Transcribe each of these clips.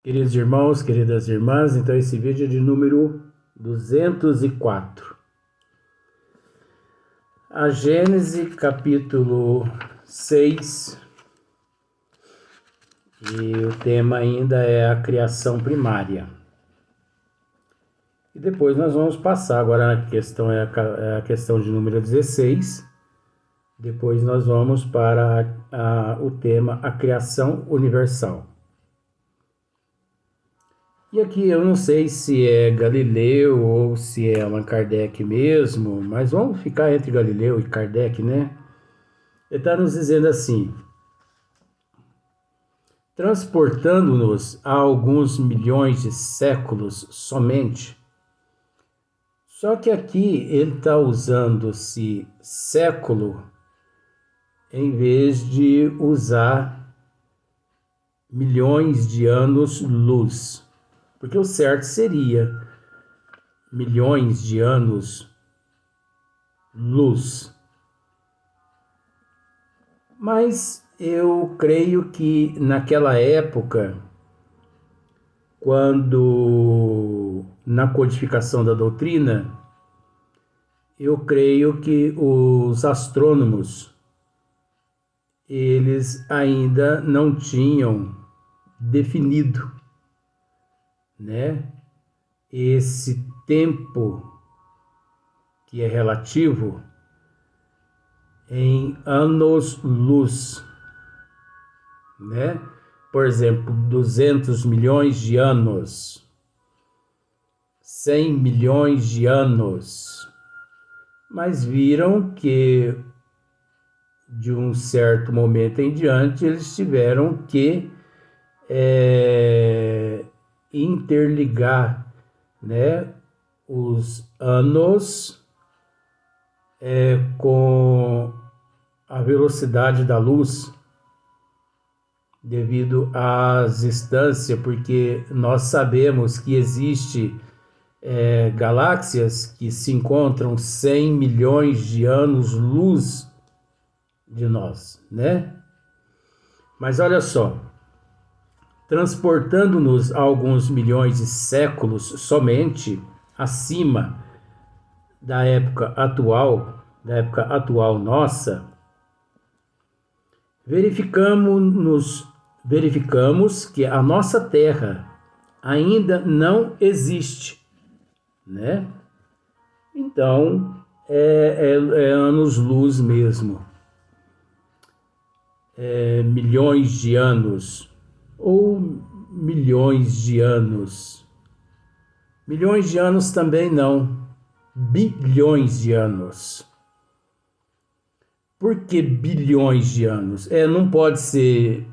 Queridos irmãos, queridas irmãs, então esse vídeo é de número 204. A Gênese, capítulo 6, e o tema ainda é a criação primária. E depois nós vamos passar, agora a questão é a questão de número 16, depois nós vamos para o tema a criação universal. E aqui eu não sei se é Galileu ou se é Allan Kardec mesmo, mas vamos ficar entre Galileu e Kardec, né? Ele está nos dizendo assim: transportando-nos a alguns milhões de séculos somente. Só que aqui ele está usando-se século em vez de usar milhões de anos-luz. Porque o certo seria milhões de anos-luz. Mas eu creio que naquela época, quando na codificação da doutrina, eu creio que os astrônomos, eles ainda não tinham definido, né, esse tempo que é relativo em anos-luz, né? Por exemplo, 200 milhões de anos, 100 milhões de anos. Mas viram que de um certo momento em diante eles tiveram que interligar, né, os anos com a velocidade da luz, devido às distâncias, porque nós sabemos que existe galáxias que se encontram 100 milhões de anos-luz de nós, né? Mas olha só, transportando-nos a alguns milhões de séculos somente acima da época atual nossa, verificamos que a nossa Terra ainda não existe, né? Então, é anos-luz mesmo. Milhões de anos ou milhões de anos. Milhões de anos também não, bilhões de anos. Por que bilhões de anos? Não pode ser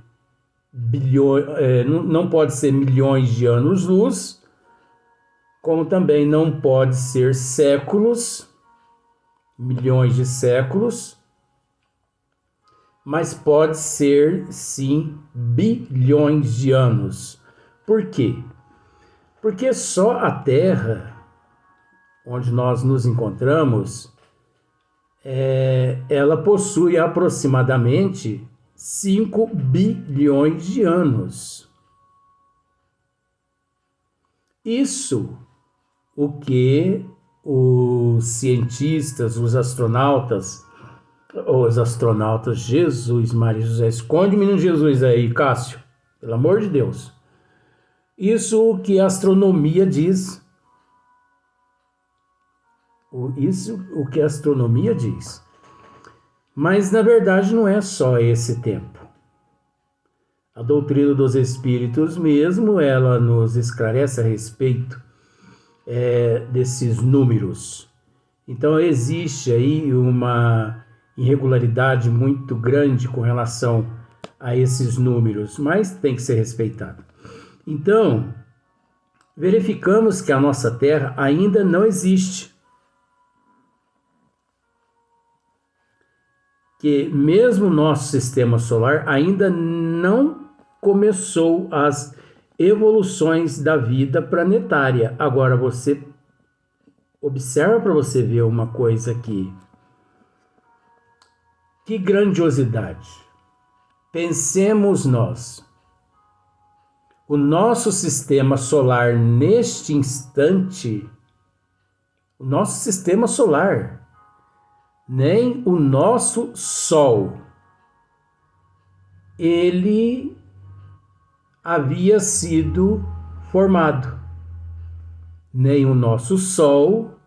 não pode ser milhões de anos-luz, como também não pode ser séculos, milhões de séculos, mas pode ser sim bilhões de anos. Por quê? Porque só a Terra, onde nós nos encontramos, ela possui aproximadamente 5 bilhões de anos. Isso o que os cientistas, os astronautas, Jesus, Maria José, esconde o menino Jesus aí, Cássio, pelo amor de Deus. Isso o que a astronomia diz. Isso o que a astronomia diz. Mas, na verdade, não é só esse tempo. A doutrina dos espíritos mesmo, ela nos esclarece a respeito desses números. Então, existe aí uma irregularidade muito grande com relação a esses números, mas tem que ser respeitado. Então, verificamos que a nossa Terra ainda não existe. Que mesmo o nosso sistema solar ainda não começou as evoluções da vida planetária. Agora você observa para você ver uma coisa aqui. Que grandiosidade! Pensemos nós. o nosso sistema solar neste instante, o nosso sistema solar, nem o nosso Sol, ele havia sido formado. Nem o nosso Sol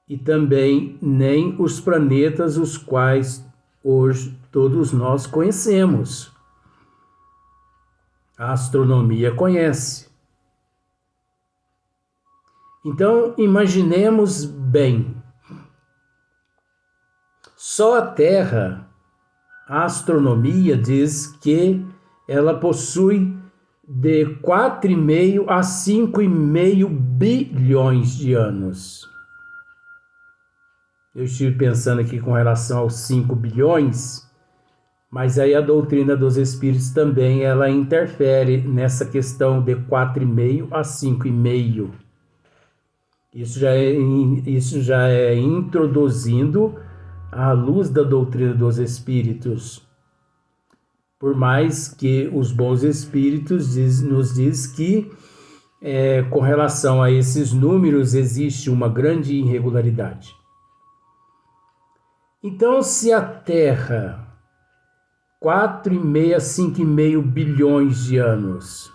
e também nem os planetas os quais hoje todos nós conhecemos. A astronomia conhece. Então, imaginemos bem. Só a Terra, a astronomia diz que ela possui de 4,5 a 5,5 bilhões de anos. Eu estive pensando aqui com relação aos 5 bilhões, mas aí a doutrina dos espíritos também ela interfere nessa questão de 4,5 a 5,5. Isso já é introduzindo à luz da doutrina dos espíritos. Por mais que os bons espíritos nos diz que com relação a esses números existe uma grande irregularidade. Então, se a Terra, 4,5 a 5,5 bilhões de anos,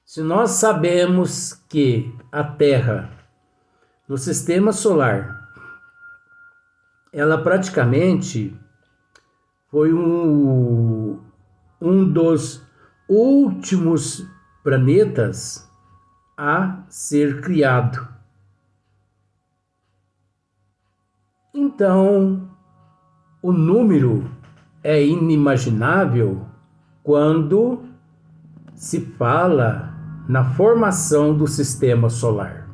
se nós sabemos que a Terra, no sistema solar, ela praticamente foi um dos últimos planetas a ser criado. Então, o número é inimaginável quando se fala na formação do sistema solar.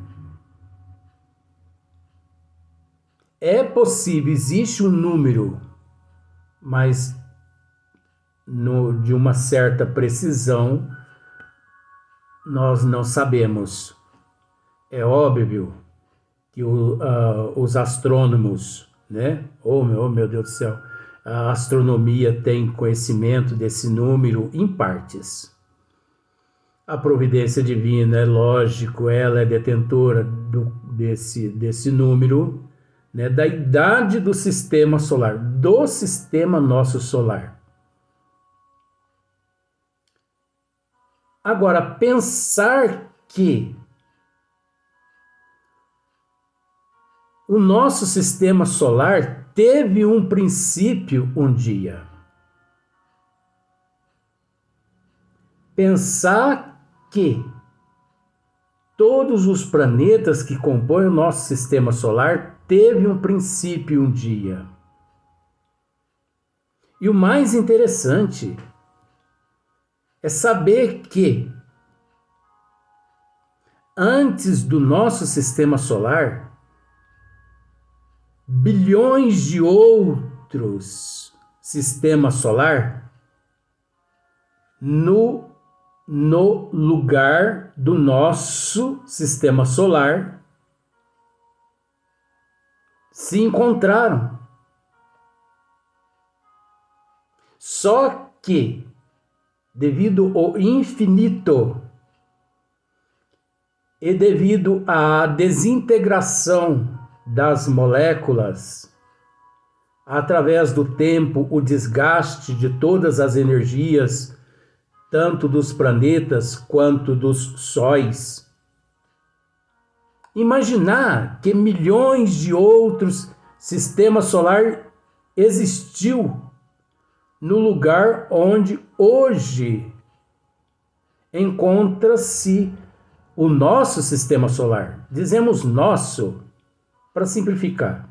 É possível, existe um número, mas de uma certa precisão nós não sabemos. É óbvio que os astrônomos, né? Oh meu Deus do céu, a astronomia tem conhecimento desse número em partes. A providência divina, é lógico, ela é detentora desse número, né, da idade do sistema solar, do sistema nosso solar. Agora, pensar que o nosso sistema solar teve um princípio um dia. Pensar que todos os planetas que compõem o nosso sistema solar teve um princípio um dia. E o mais interessante é saber que antes do nosso sistema solar, bilhões de outros sistemas solares no lugar do nosso sistema solar se encontraram. Só que, devido ao infinito e devido à desintegração das moléculas, através do tempo, o desgaste de todas as energias, tanto dos planetas quanto dos sóis, imaginar que milhões de outros sistemas solares existiu no lugar onde hoje encontra-se o nosso sistema solar. Dizemos nosso para simplificar.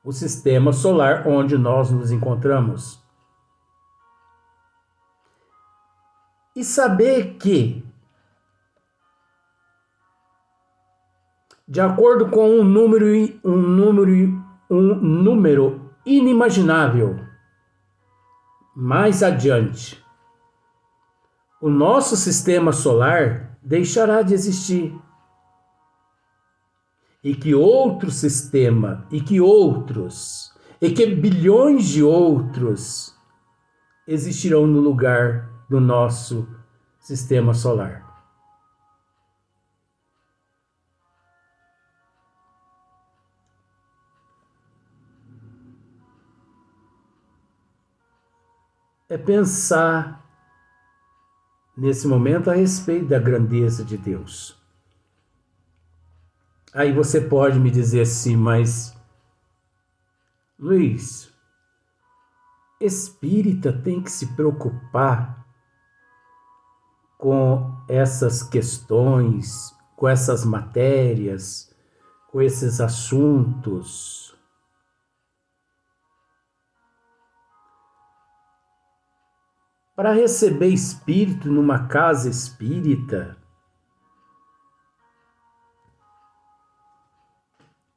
O sistema solar onde nós nos encontramos. E saber que, de acordo com um número inimaginável, mais adiante, o nosso sistema solar deixará de existir. E que outro sistema, e que bilhões de outros existirão no lugar do nosso sistema solar. É pensar nesse momento a respeito da grandeza de Deus. Aí você pode me dizer assim, mas Luiz, espírita tem que se preocupar com essas questões, com essas matérias, com esses assuntos. Para receber espírito numa casa espírita,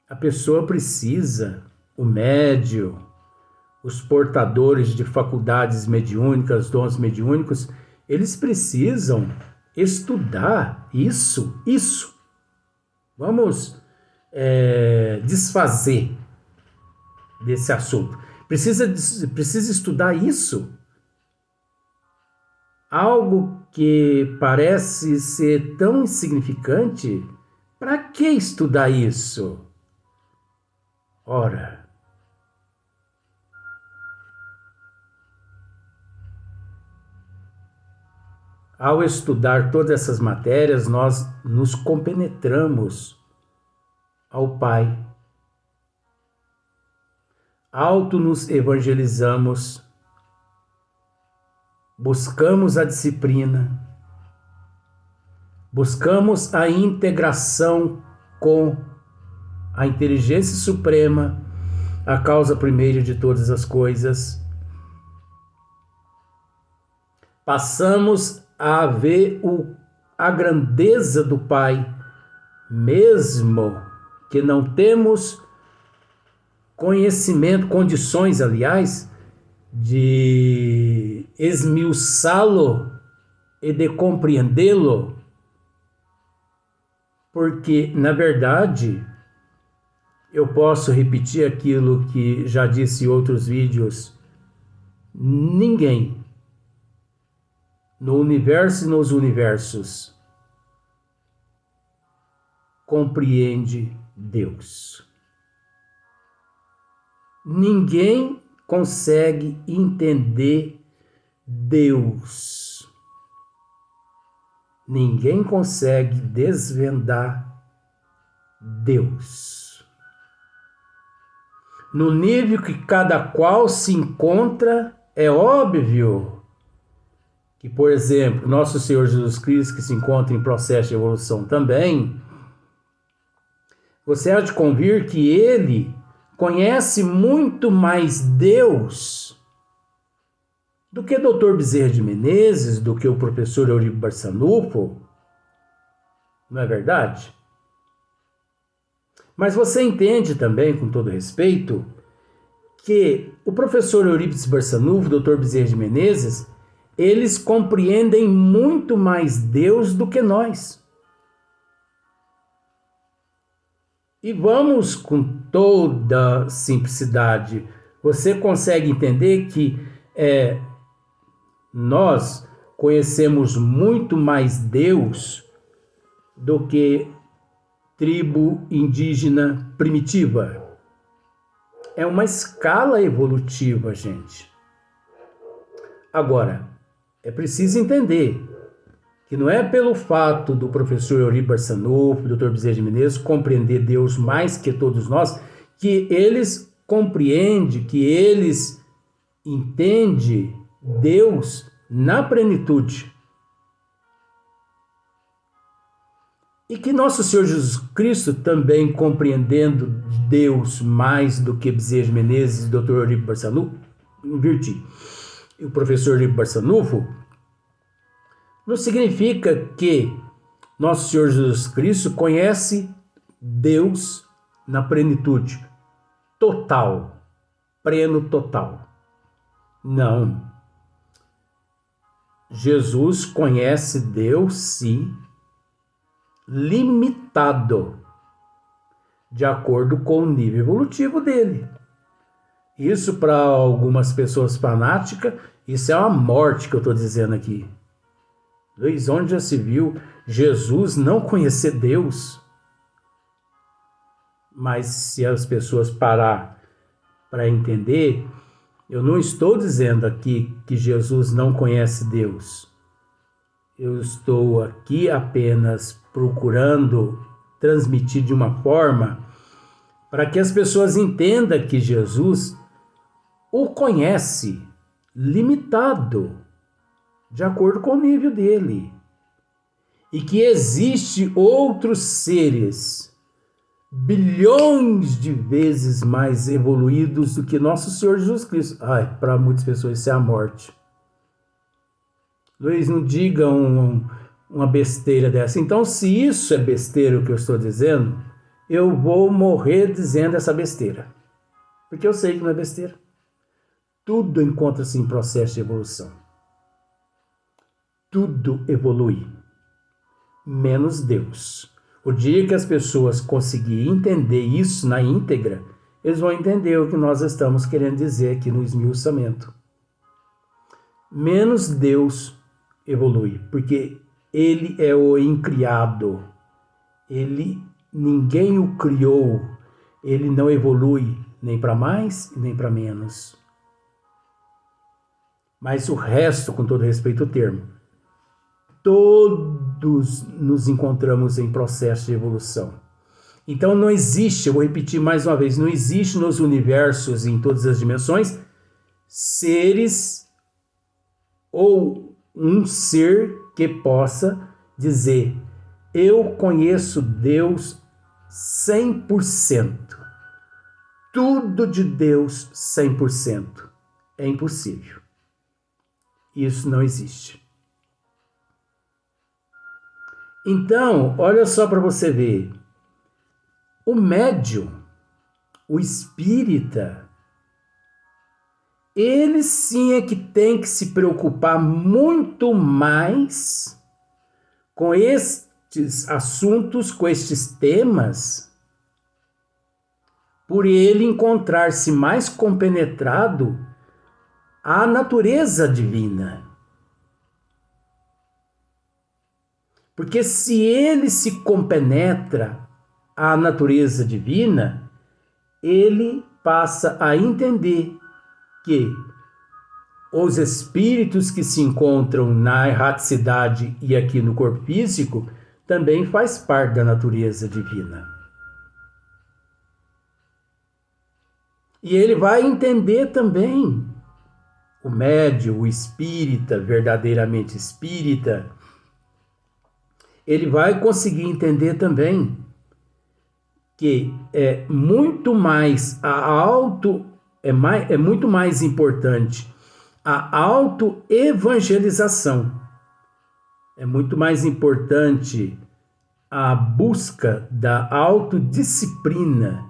a pessoa precisa, o médium, os portadores de faculdades mediúnicas, dons mediúnicos, eles precisam estudar isso. Vamos desfazer desse assunto. Precisa estudar isso. Algo que parece ser tão insignificante, para que estudar isso? Ora, ao estudar todas essas matérias, nós nos compenetramos ao Pai. Auto-nos evangelizamos, buscamos a disciplina, buscamos a integração com a inteligência suprema, a causa primeira de todas as coisas. Passamos a ver a grandeza do Pai, mesmo que não temos conhecimento, condições, aliás, de esmiuçá-lo e de compreendê-lo, porque, na verdade, eu posso repetir aquilo que já disse em outros vídeos, ninguém no universo e nos universos compreende Deus. Ninguém consegue entender Deus. Ninguém consegue desvendar Deus. No nível que cada qual se encontra, é óbvio que, por exemplo, nosso Senhor Jesus Cristo, que se encontra em processo de evolução também, você há de convir que ele conhece muito mais Deus do que Dr. Bezerra de Menezes, do que o professor Eurípides Barçanufo. Não é verdade? Mas você entende também, com todo respeito, que o professor Eurípides Barçanufo, Dr. Bezerra de Menezes, eles compreendem muito mais Deus do que nós. E vamos com toda simplicidade. Você consegue entender que nós conhecemos muito mais Deus do que tribo indígena primitiva. É uma escala evolutiva, gente. Agora, é preciso entender que não é pelo fato do professor Eurípides Barçanufo, Dr. Bezerra de Menezes, compreender Deus mais que todos nós, que eles compreendem, que eles entendem Deus na plenitude. E que nosso Senhor Jesus Cristo, também compreendendo Deus mais do que Bezerra de Menezes e Dr. Eurípides Barçanufo, o professor Eurípides Barçanufo, não significa que nosso Senhor Jesus Cristo conhece Deus na plenitude total, pleno total. Não. Jesus conhece Deus, sim, limitado, de acordo com o nível evolutivo dele. Isso, para algumas pessoas fanáticas, Isso é uma morte que eu estou dizendo aqui. Luiz, onde já se viu Jesus não conhecer Deus? Mas se as pessoas parar para entender, eu não estou dizendo aqui que Jesus não conhece Deus. Eu estou aqui apenas procurando transmitir de uma forma para que as pessoas entendam que Jesus o conhece limitado, de acordo com o nível dele. E que existe outros seres bilhões de vezes mais evoluídos do que nosso Senhor Jesus Cristo. Ai, para muitas pessoas isso é a morte. Luiz, não diga uma besteira dessa. Então, se isso é besteira o que eu estou dizendo, eu vou morrer dizendo essa besteira. Porque eu sei que não é besteira. Tudo encontra-se em processo de evolução. Tudo evolui, menos Deus. O dia que as pessoas conseguirem entender isso na íntegra, eles vão entender o que nós estamos querendo dizer aqui no esmiuçamento. Menos Deus evolui, porque ele é o incriado. Ninguém o criou. Ele não evolui nem para mais nem para menos. Mas o resto, com todo respeito ao termo, todos nos encontramos em processo de evolução. Então não existe, eu vou repetir mais uma vez, não existe nos universos, em todas as dimensões, seres ou um ser que possa dizer: eu conheço Deus 100%. Tudo de Deus 100%. É impossível. Isso não existe. Então, olha só para você ver. O médium, o espírita, ele sim é que tem que se preocupar muito mais com estes assuntos, com estes temas, por ele encontrar-se mais compenetrado à natureza divina. Porque se ele se compenetra à natureza divina, ele passa a entender que os espíritos que se encontram na erraticidade e aqui no corpo físico também faz parte da natureza divina. E ele vai entender também, o médium, o espírita, verdadeiramente espírita, ele vai conseguir entender também que é muito mais muito mais importante a autoevangelização. É muito mais importante a busca da autodisciplina.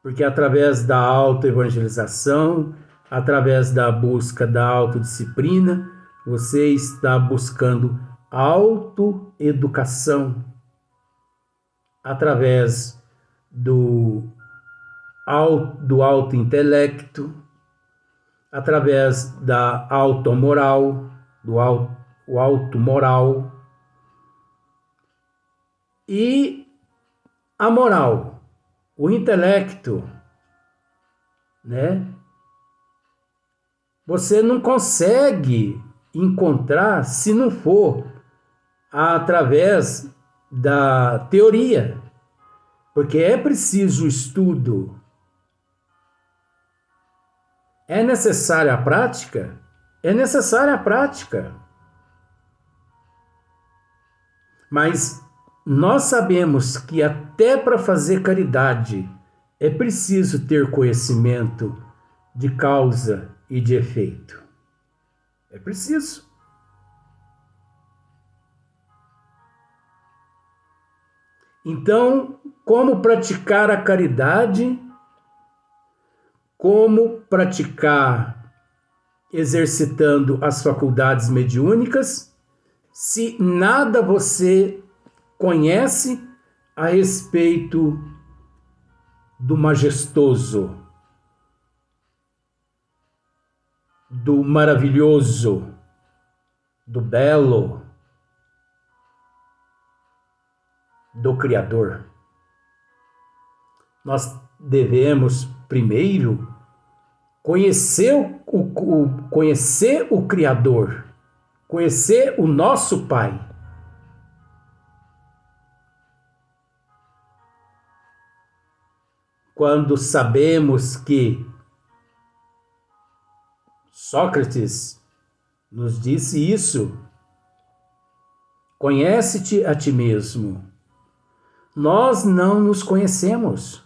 Porque através da autoevangelização, através da busca da autodisciplina, você está buscando autoeducação. Através do autointelecto, através da automoral, do automoral e a moral, o intelecto, né? Você não consegue encontrar se não for através da teoria, porque é preciso estudo. É necessária a prática? É necessária a prática. Mas nós sabemos que até para fazer caridade é preciso ter conhecimento de causa e de efeito. É preciso. Então, como praticar a caridade? Como praticar exercitando as faculdades mediúnicas, se nada você conhece a respeito do majestoso, do maravilhoso, do belo, do Criador. Nós devemos primeiro conhecer o Criador, conhecer o nosso Pai. Quando sabemos que Sócrates nos disse isso, conhece-te a ti mesmo. Nós não nos conhecemos.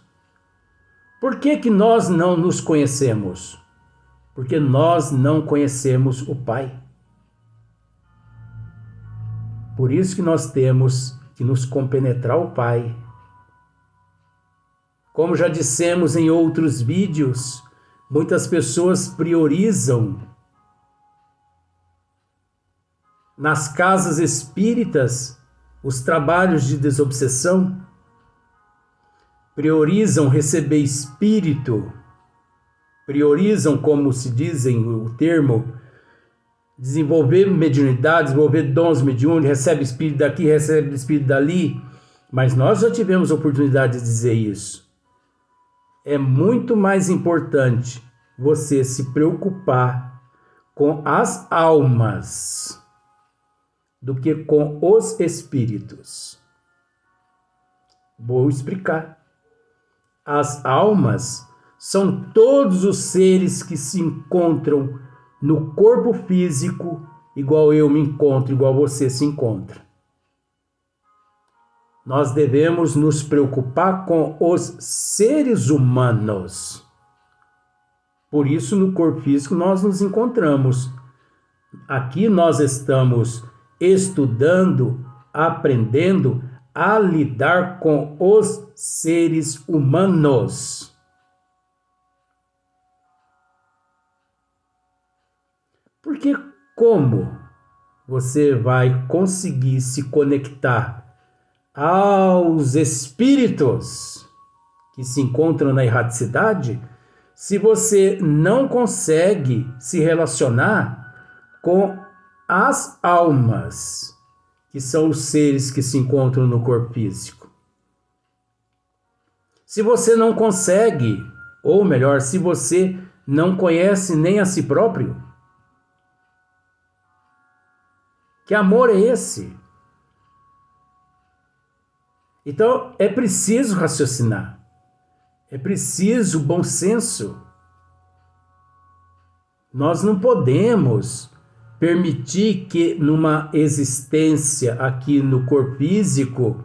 Por que nós não nos conhecemos? Porque nós não conhecemos o Pai. Por isso que nós temos que nos compenetrar ao Pai. Como já dissemos em outros vídeos, muitas pessoas priorizam nas casas espíritas os trabalhos de desobsessão, priorizam receber espírito, priorizam, como se dizem o termo, desenvolver mediunidade, desenvolver dons mediúnicos, recebe espírito daqui, recebe espírito dali, mas nós já tivemos a oportunidade de dizer isso. É muito mais importante você se preocupar com as almas do que com os espíritos. Vou explicar. As almas são todos os seres que se encontram no corpo físico, igual eu me encontro, igual você se encontra. Nós devemos nos preocupar com os seres humanos. Por isso, no corpo físico, nós nos encontramos. Aqui nós estamos estudando, aprendendo a lidar com os seres humanos. Porque como você vai conseguir se conectar aos espíritos que se encontram na erraticidade se você não consegue se relacionar com as almas, que são os seres que se encontram no corpo físico? Se você não consegue, ou melhor, se você não conhece nem a si próprio, que amor é esse? Então, é preciso raciocinar. É preciso bom senso. Nós não podemos permitir que numa existência aqui no corpo físico,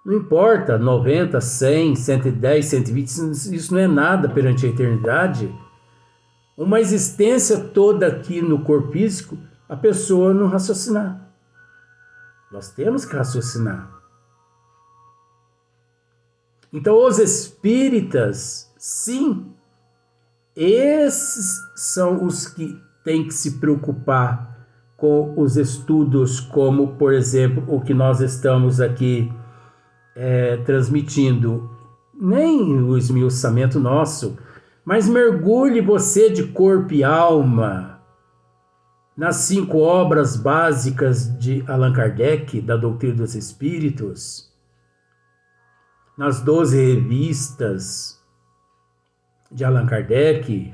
não importa, 90, 100, 110, 120, isso não é nada perante a eternidade. Uma existência toda aqui no corpo físico, a pessoa não raciocinar. Nós temos que raciocinar. Então, os espíritas, sim, esses são os que têm que se preocupar com os estudos, como, por exemplo, o que nós estamos aqui transmitindo. Nem o esmiuçamento nosso, mas mergulhe você de corpo e alma nas 5 obras básicas de Allan Kardec, da Doutrina dos Espíritos, nas 12 revistas de Allan Kardec,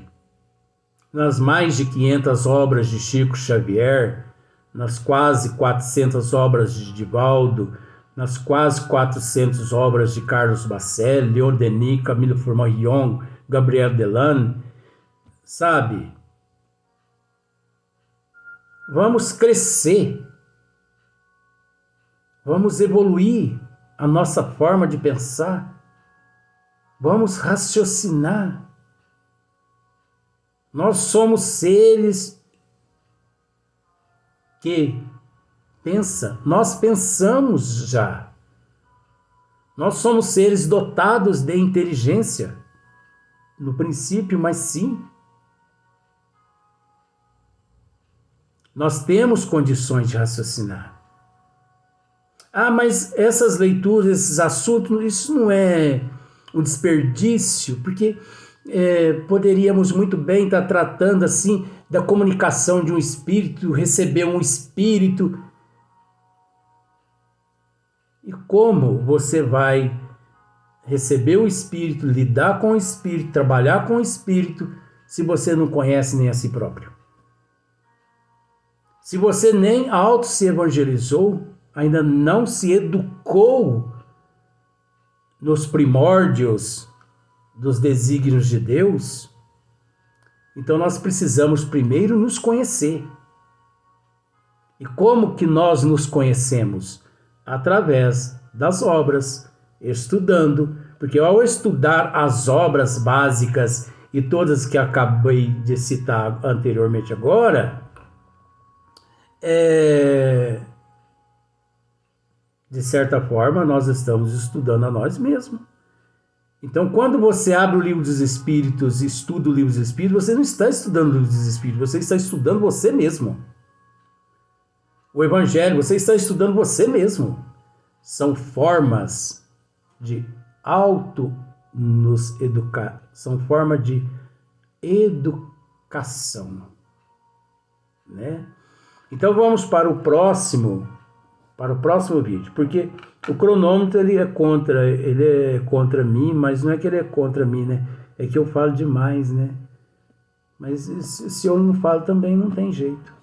nas mais de 500 obras de Chico Xavier, nas quase 400 obras de Divaldo, nas quase 400 obras de Carlos Bacelli, Leon Denis, Camille Flammarion, Gabriel Delanne, sabe? Vamos crescer, vamos evoluir a nossa forma de pensar, vamos raciocinar. Nós somos seres que nós pensamos já. Nós somos seres dotados de inteligência, no princípio, mas sim. Nós temos condições de raciocinar. Ah, mas essas leituras, esses assuntos, isso não é um desperdício, porque poderíamos muito bem estar tratando assim da comunicação de um espírito, receber um espírito. E como você vai receber o espírito, lidar com o espírito, trabalhar com o espírito, se você não conhece nem a si próprio? Se você nem auto se evangelizou, ainda não se educou nos primórdios dos desígnios de Deus, então nós precisamos primeiro nos conhecer. E como que nós nos conhecemos? Através das obras, estudando, porque ao estudar as obras básicas e todas que acabei de citar anteriormente agora, de certa forma, nós estamos estudando a nós mesmos. Então, quando você abre o livro dos Espíritos e estuda o livro dos Espíritos, você não está estudando o livro dos Espíritos, você está estudando você mesmo. O Evangelho, você está estudando você mesmo. São formas de nos educar, são formas de educação, né? Então vamos para o próximo vídeo, porque o cronômetro ele é contra mim, mas não é que ele é contra mim, né? É que eu falo demais, né? Mas se eu não falo também não tem jeito.